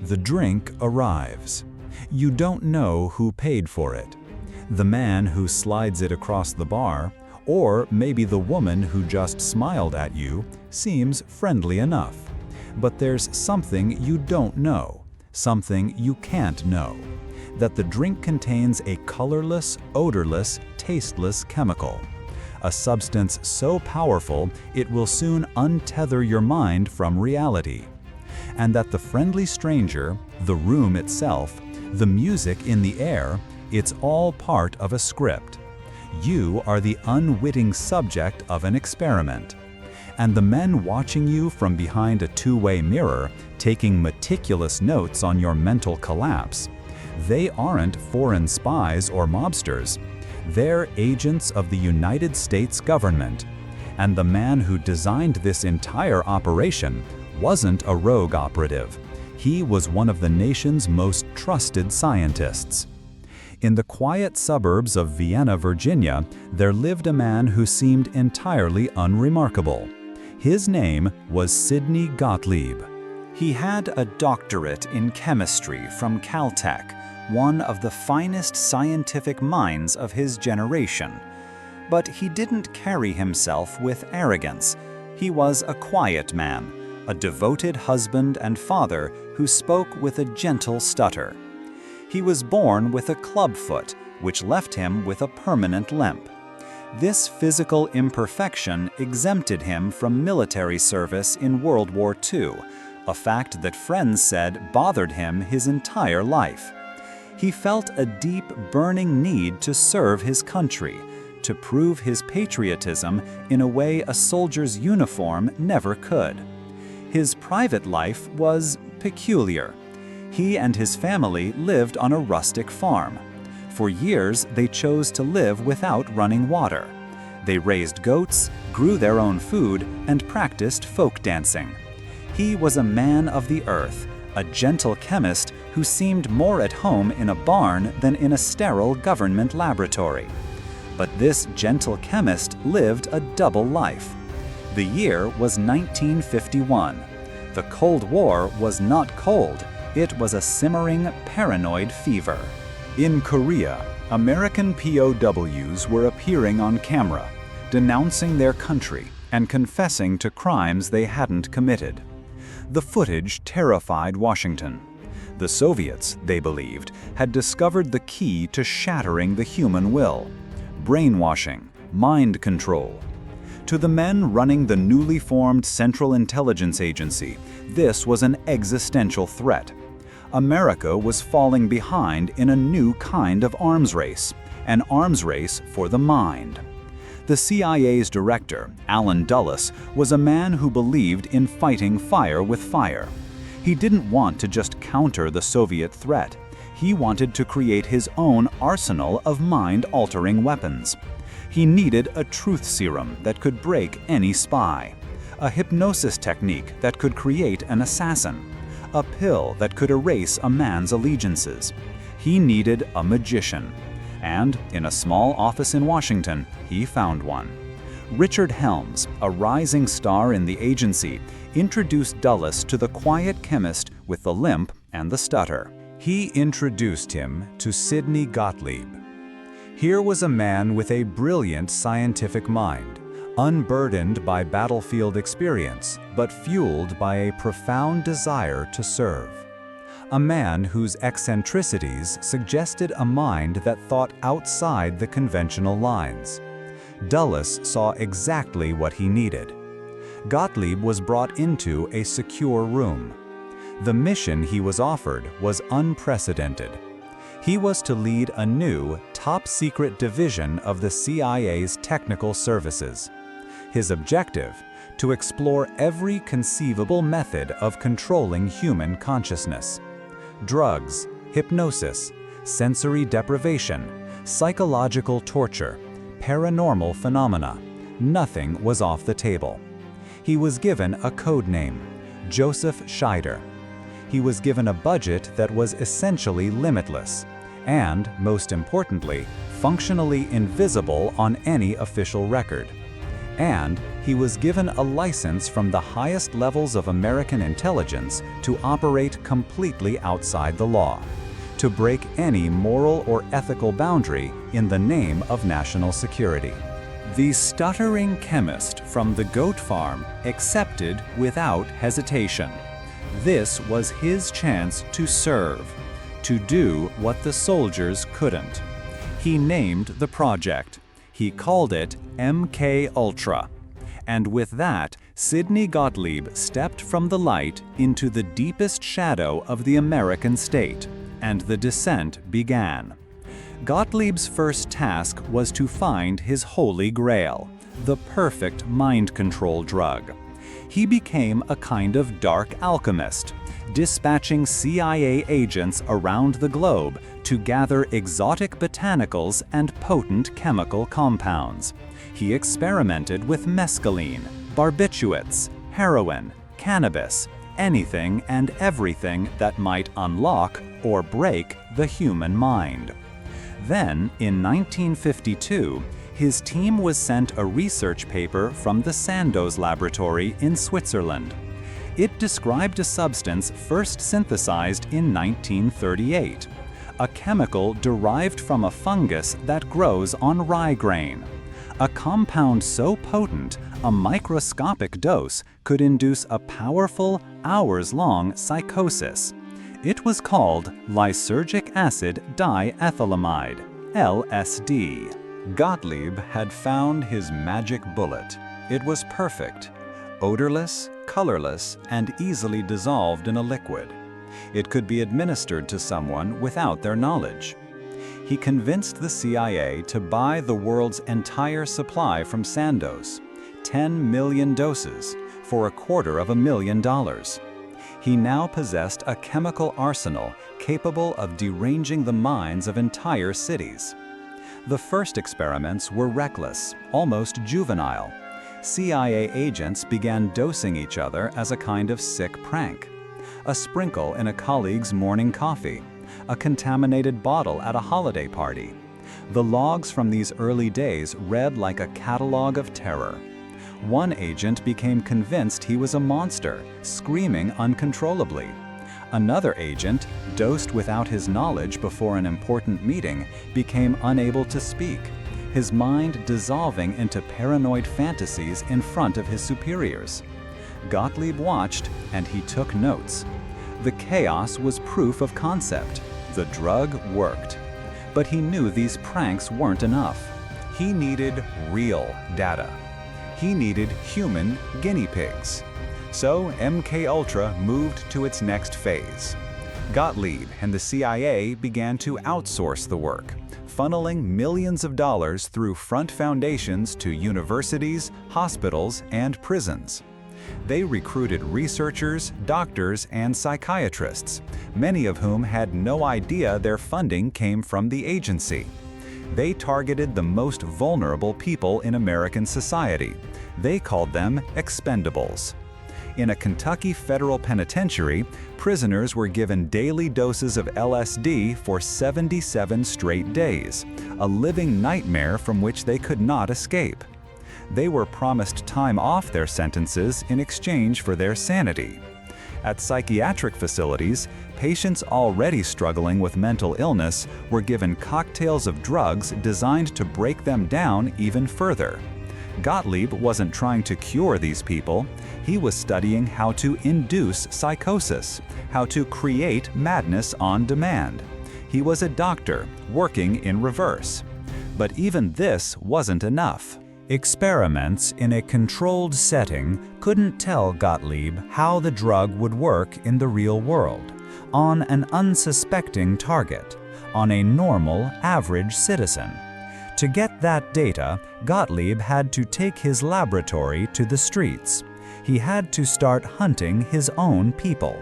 The drink arrives. You don't know who paid for it. The man who slides it across the bar, or maybe the woman who just smiled at you, seems friendly enough. But there's something you don't know, something you can't know. That the drink contains a colorless, odorless, tasteless chemical. A substance so powerful it will soon untether your mind from reality. And that the friendly stranger, the room itself, the music in the air, it's all part of a script. You are the unwitting subject of an experiment. And the men watching you from behind a two-way mirror, taking meticulous notes on your mental collapse, they aren't foreign spies or mobsters. They're agents of the United States government. And the man who designed this entire operation wasn't a rogue operative. He was one of the nation's most trusted scientists. In the quiet suburbs of Vienna, Virginia, there lived a man who seemed entirely unremarkable. His name was Sidney Gottlieb. He had a doctorate in chemistry from Caltech, one of the finest scientific minds of his generation. But he didn't carry himself with arrogance. He was a quiet man, a devoted husband and father who spoke with a gentle stutter. He was born with a clubfoot, which left him with a permanent limp. This physical imperfection exempted him from military service in World War II, a fact that friends said bothered him his entire life. He felt a deep, burning need to serve his country, to prove his patriotism in a way a soldier's uniform never could. His private life was peculiar. He and his family lived on a rustic farm. For years, they chose to live without running water. They raised goats, grew their own food, and practiced folk dancing. He was a man of the earth, a gentle chemist who seemed more at home in a barn than in a sterile government laboratory. But this gentle chemist lived a double life. The year was 1951. The Cold War was not cold. It was a simmering, paranoid fever. In Korea, American POWs were appearing on camera, denouncing their country and confessing to crimes they hadn't committed. The footage terrified Washington. The Soviets, they believed, had discovered the key to shattering the human will: brainwashing, mind control. To the men running the newly formed Central Intelligence Agency, this was an existential threat. America was falling behind in a new kind of arms race, an arms race for the mind. The CIA's director, Allen Dulles, was a man who believed in fighting fire with fire. He didn't want to just counter the Soviet threat. He wanted to create his own arsenal of mind-altering weapons. He needed a truth serum that could break any spy, a hypnosis technique that could create an assassin, a pill that could erase a man's allegiances. He needed a magician. And in a small office in Washington, he found one. Richard Helms, a rising star in the agency, introduced Dulles to the quiet chemist with the limp and the stutter. He introduced him to Sidney Gottlieb. Here was a man with a brilliant scientific mind, unburdened by battlefield experience, but fueled by a profound desire to serve. A man whose eccentricities suggested a mind that thought outside the conventional lines. Dulles saw exactly what he needed. Gottlieb was brought into a secure room. The mission he was offered was unprecedented. He was to lead a new, top-secret division of the CIA's technical services. His objective: to explore every conceivable method of controlling human consciousness. Drugs, hypnosis, sensory deprivation, psychological torture, paranormal phenomena. Nothing was off the table. He was given a code name: Joseph Scheider. He was given a budget that was essentially limitless, and, most importantly, functionally invisible on any official record. And he was given a license from the highest levels of American intelligence to operate completely outside the law, to break any moral or ethical boundary in the name of national security. The stuttering chemist from the goat farm accepted without hesitation. This was his chance to serve, to do what the soldiers couldn't. He named the project. He called it MKUltra. And with that, Sidney Gottlieb stepped from the light into the deepest shadow of the American state, and the descent began. Gottlieb's first task was to find his holy grail, the perfect mind control drug. He became a kind of dark alchemist, dispatching CIA agents around the globe to gather exotic botanicals and potent chemical compounds. He experimented with mescaline, barbiturates, heroin, cannabis, anything and everything that might unlock or break the human mind. Then, in 1952, his team was sent a research paper from the Sandoz laboratory in Switzerland. It described a substance first synthesized in 1938, a chemical derived from a fungus that grows on rye grain. A compound so potent, a microscopic dose could induce a powerful, hours-long psychosis. It was called lysergic acid diethylamide, LSD. Gottlieb had found his magic bullet. It was perfect, odorless, colorless, and easily dissolved in a liquid. It could be administered to someone without their knowledge. He convinced the CIA to buy the world's entire supply from Sandoz, 10 million doses, for $250,000. He now possessed a chemical arsenal capable of deranging the minds of entire cities. The first experiments were reckless, almost juvenile. CIA agents began dosing each other as a kind of sick prank. A sprinkle in a colleague's morning coffee, a contaminated bottle at a holiday party. The logs from these early days read like a catalog of terror. One agent became convinced he was a monster, screaming uncontrollably. Another agent, dosed without his knowledge before an important meeting, became unable to speak, his mind dissolving into paranoid fantasies in front of his superiors. Gottlieb watched, and he took notes. The chaos was proof of concept. The drug worked. But he knew these pranks weren't enough. He needed real data. He needed human guinea pigs. So MKUltra moved to its next phase. Gottlieb and the CIA began to outsource the work, funneling millions of dollars through front foundations to universities, hospitals, and prisons. They recruited researchers, doctors, and psychiatrists, many of whom had no idea their funding came from the agency. They targeted the most vulnerable people in American society. They called them expendables. In a Kentucky federal penitentiary, prisoners were given daily doses of LSD for 77 straight days, a living nightmare from which they could not escape. They were promised time off their sentences in exchange for their sanity. At psychiatric facilities, patients already struggling with mental illness were given cocktails of drugs designed to break them down even further. Gottlieb wasn't trying to cure these people. He was studying how to induce psychosis, how to create madness on demand. He was a doctor working in reverse. But even this wasn't enough. Experiments in a controlled setting couldn't tell Gottlieb how the drug would work in the real world, on an unsuspecting target, on a normal, average citizen. To get that data, Gottlieb had to take his laboratory to the streets. He had to start hunting his own people.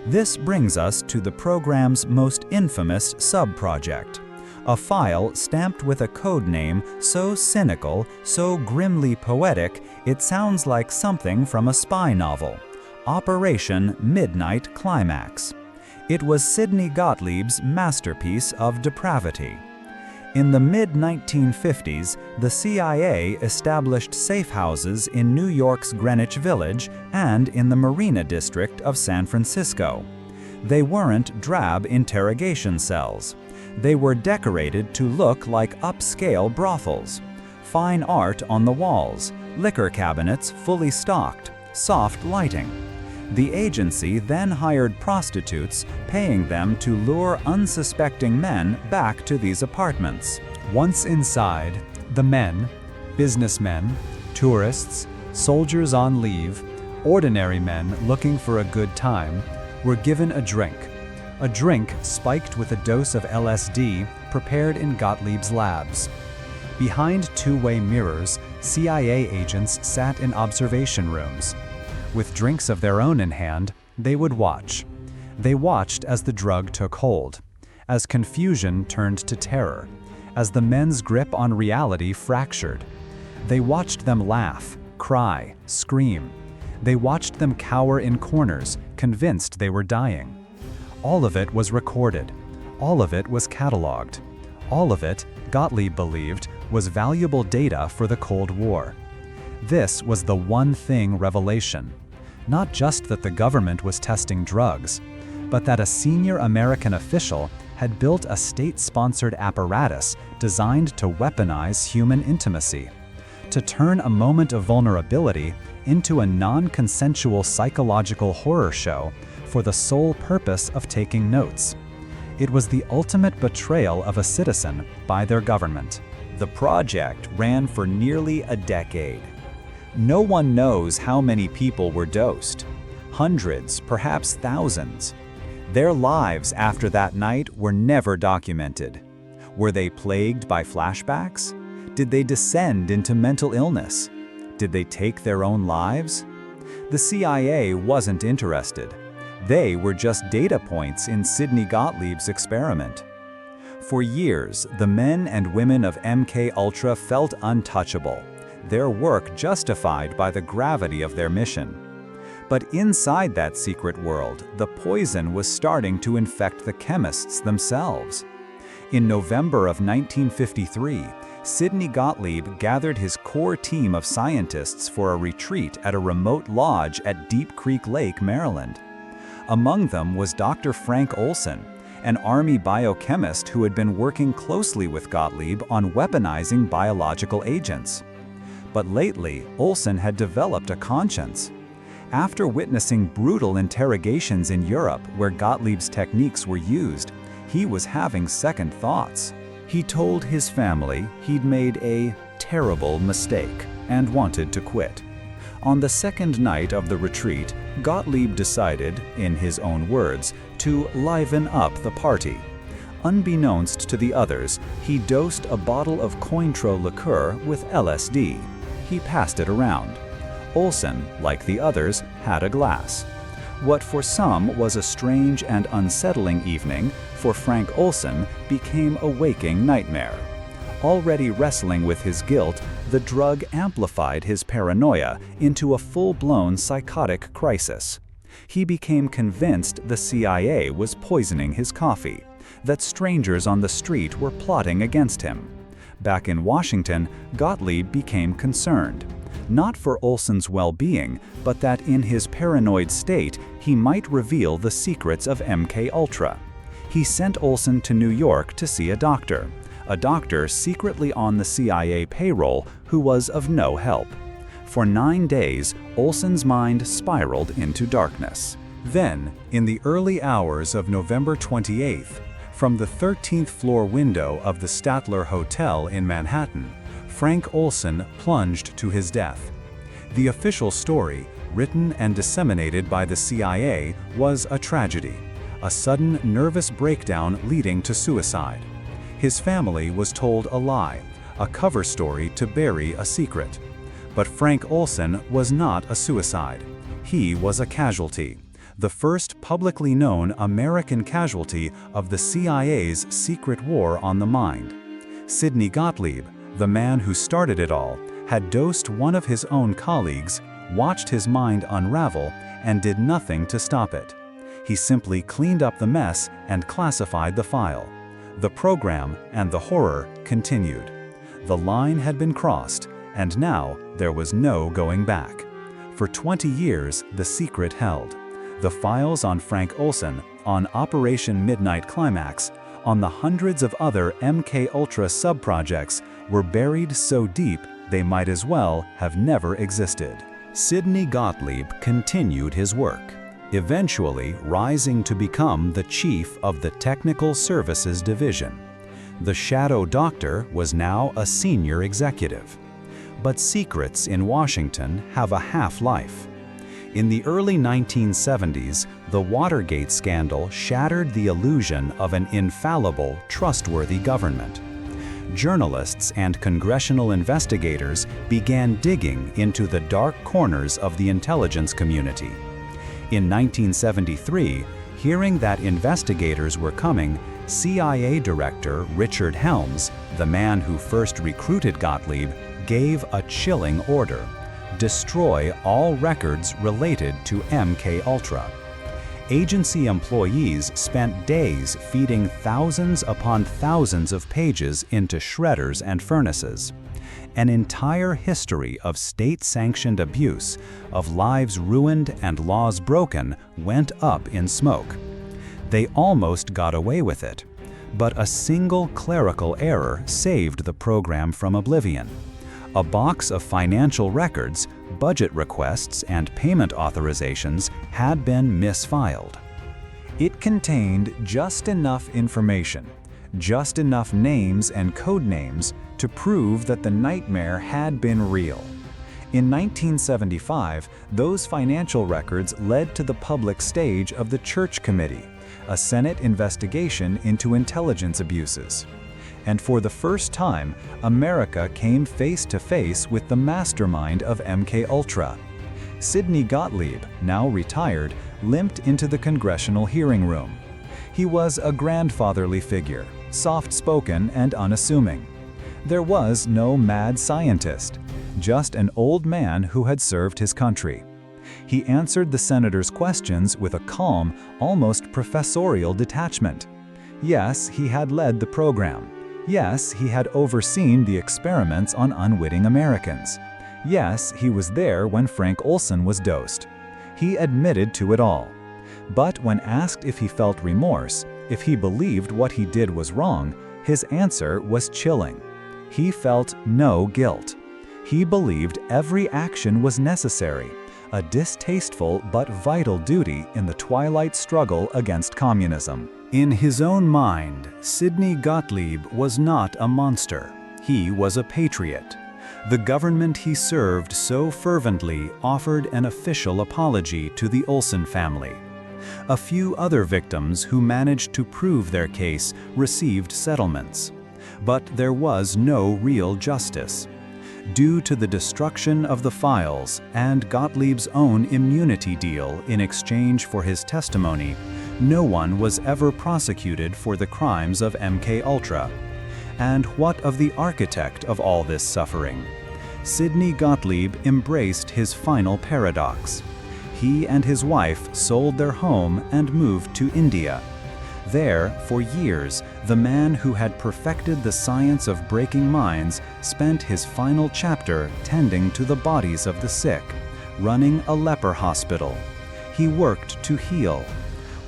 This brings us to the program's most infamous sub-project, a file stamped with a code name so cynical, so grimly poetic, it sounds like something from a spy novel, Operation Midnight Climax. It was Sidney Gottlieb's masterpiece of depravity. In the mid-1950s, the CIA established safe houses in New York's Greenwich Village and in the Marina District of San Francisco. They weren't drab interrogation cells. They were decorated to look like upscale brothels. Fine art on the walls, liquor cabinets fully stocked, soft lighting. The agency then hired prostitutes, paying them to lure unsuspecting men back to these apartments. Once inside, the men, businessmen, tourists, soldiers on leave, ordinary men looking for a good time, were given a drink spiked with a dose of LSD prepared in Gottlieb's labs. Behind two-way mirrors, CIA agents sat in observation rooms. With drinks of their own in hand, they would watch. They watched as the drug took hold, as confusion turned to terror, as the men's grip on reality fractured. They watched them laugh, cry, scream. They watched them cower in corners, convinced they were dying. All of it was recorded. All of it was cataloged. All of it, Gottlieb believed, was valuable data for the Cold War. This was the one thing revelation. Not just that the government was testing drugs, but that a senior American official had built a state-sponsored apparatus designed to weaponize human intimacy, to turn a moment of vulnerability into a non-consensual psychological horror show for the sole purpose of taking notes. It was the ultimate betrayal of a citizen by their government. The project ran for nearly a decade. No one knows how many people were dosed. Hundreds, perhaps thousands. Their lives after that night were never documented. Were they plagued by flashbacks? Did they descend into mental illness? Did they take their own lives? The CIA wasn't interested. They were just data points in Sidney Gottlieb's experiment. For years, the men and women of MKUltra felt untouchable, their work justified by the gravity of their mission. But inside that secret world, the poison was starting to infect the chemists themselves. In November of 1953, Sidney Gottlieb gathered his core team of scientists for a retreat at a remote lodge at Deep Creek Lake, Maryland. Among them was Dr. Frank Olson, an Army biochemist who had been working closely with Gottlieb on weaponizing biological agents. But lately, Olson had developed a conscience. After witnessing brutal interrogations in Europe where Gottlieb's techniques were used, he was having second thoughts. He told his family he'd made a terrible mistake and wanted to quit. On the second night of the retreat, Gottlieb decided, in his own words, to liven up the party. Unbeknownst to the others, he dosed a bottle of Cointreau liqueur with LSD. He passed it around. Olson, like the others, had a glass. What for some was a strange and unsettling evening, for Frank Olson became a waking nightmare. Already wrestling with his guilt, the drug amplified his paranoia into a full-blown psychotic crisis. He became convinced the CIA was poisoning his coffee, that strangers on the street were plotting against him. Back in Washington, Gottlieb became concerned, not for Olson's well-being, but that in his paranoid state, he might reveal the secrets of MKUltra. He sent Olson to New York to see a doctor secretly on the CIA payroll who was of no help. For 9 days, Olson's mind spiraled into darkness. Then, in the early hours of November 28th, from the 13th floor window of the Statler Hotel in Manhattan, Frank Olson plunged to his death. The official story, written and disseminated by the CIA, was a tragedy, a sudden nervous breakdown leading to suicide. His family was told a lie, a cover story to bury a secret. But Frank Olson was not a suicide. He was a casualty, the first publicly known American casualty of the CIA's secret war on the mind. Sidney Gottlieb, the man who started it all, had dosed one of his own colleagues, watched his mind unravel, and did nothing to stop it. He simply cleaned up the mess and classified the file. The program and the horror continued. The line had been crossed, and now there was no going back. For 20 years, the secret held. The files on Frank Olson, on Operation Midnight Climax, on the hundreds of other MKUltra sub-projects were buried so deep they might as well have never existed. Sidney Gottlieb continued his work, eventually rising to become the chief of the Technical Services Division. The Shadow Doctor was now a senior executive. But secrets in Washington have a half-life. In the early 1970s, the Watergate scandal shattered the illusion of an infallible, trustworthy government. Journalists and congressional investigators began digging into the dark corners of the intelligence community. In 1973, hearing that investigators were coming, CIA Director Richard Helms, the man who first recruited Gottlieb, gave a chilling order: destroy all records related to MKUltra. Agency employees spent days feeding thousands upon thousands of pages into shredders and furnaces. An entire history of state-sanctioned abuse, of lives ruined and laws broken, went up in smoke. They almost got away with it, but a single clerical error saved the program from oblivion. A box of financial records, budget requests, and payment authorizations had been misfiled. It contained just enough information, just enough names and code names to prove that the nightmare had been real. In 1975, those financial records led to the public stage of the Church Committee, a Senate investigation into intelligence abuses. And for the first time, America came face to face with the mastermind of MKUltra. Sidney Gottlieb, now retired, limped into the congressional hearing room. He was a grandfatherly figure, soft-spoken and unassuming. There was no mad scientist, just an old man who had served his country. He answered the senator's questions with a calm, almost professorial detachment. Yes, he had led the program. Yes, he had overseen the experiments on unwitting Americans. Yes, he was there when Frank Olson was dosed. He admitted to it all. But when asked if he felt remorse, if he believed what he did was wrong, his answer was chilling. He felt no guilt. He believed every action was necessary, a distasteful but vital duty in the twilight struggle against communism. In his own mind, Sidney Gottlieb was not a monster. He was a patriot. The government he served so fervently offered an official apology to the Olson family. A few other victims who managed to prove their case received settlements. But there was no real justice. Due to the destruction of the files and Gottlieb's own immunity deal in exchange for his testimony, no one was ever prosecuted for the crimes of MKUltra. And what of the architect of all this suffering? Sidney Gottlieb embraced his final paradox. He and his wife sold their home and moved to India. There, for years, the man who had perfected the science of breaking minds spent his final chapter tending to the bodies of the sick, running a leper hospital. He worked to heal.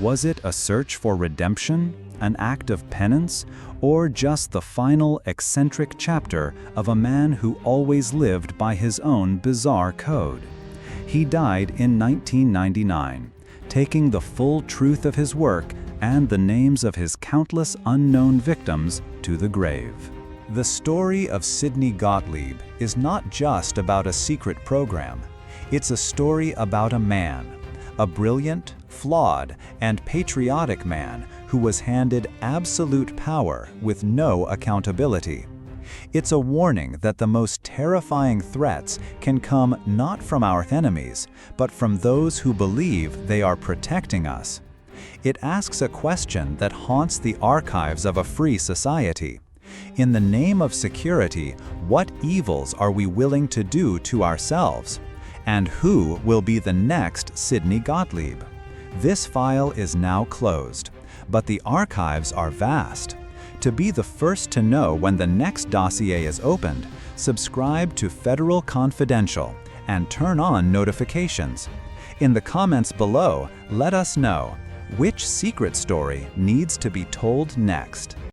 Was it a search for redemption, an act of penance, or just the final eccentric chapter of a man who always lived by his own bizarre code? He died in 1999, taking the full truth of his work and the names of his countless unknown victims to the grave. The story of Sidney Gottlieb is not just about a secret program. It's a story about a man, a brilliant, flawed, and patriotic man who was handed absolute power with no accountability. It's a warning that the most terrifying threats can come not from our enemies, but from those who believe they are protecting us. It asks a question that haunts the archives of a free society. In the name of security, what evils are we willing to do to ourselves? And who will be the next Sidney Gottlieb? This file is now closed, but the archives are vast. To be the first to know when the next dossier is opened, subscribe to Federal Confidential and turn on notifications. In the comments below, let us know which secret story needs to be told next.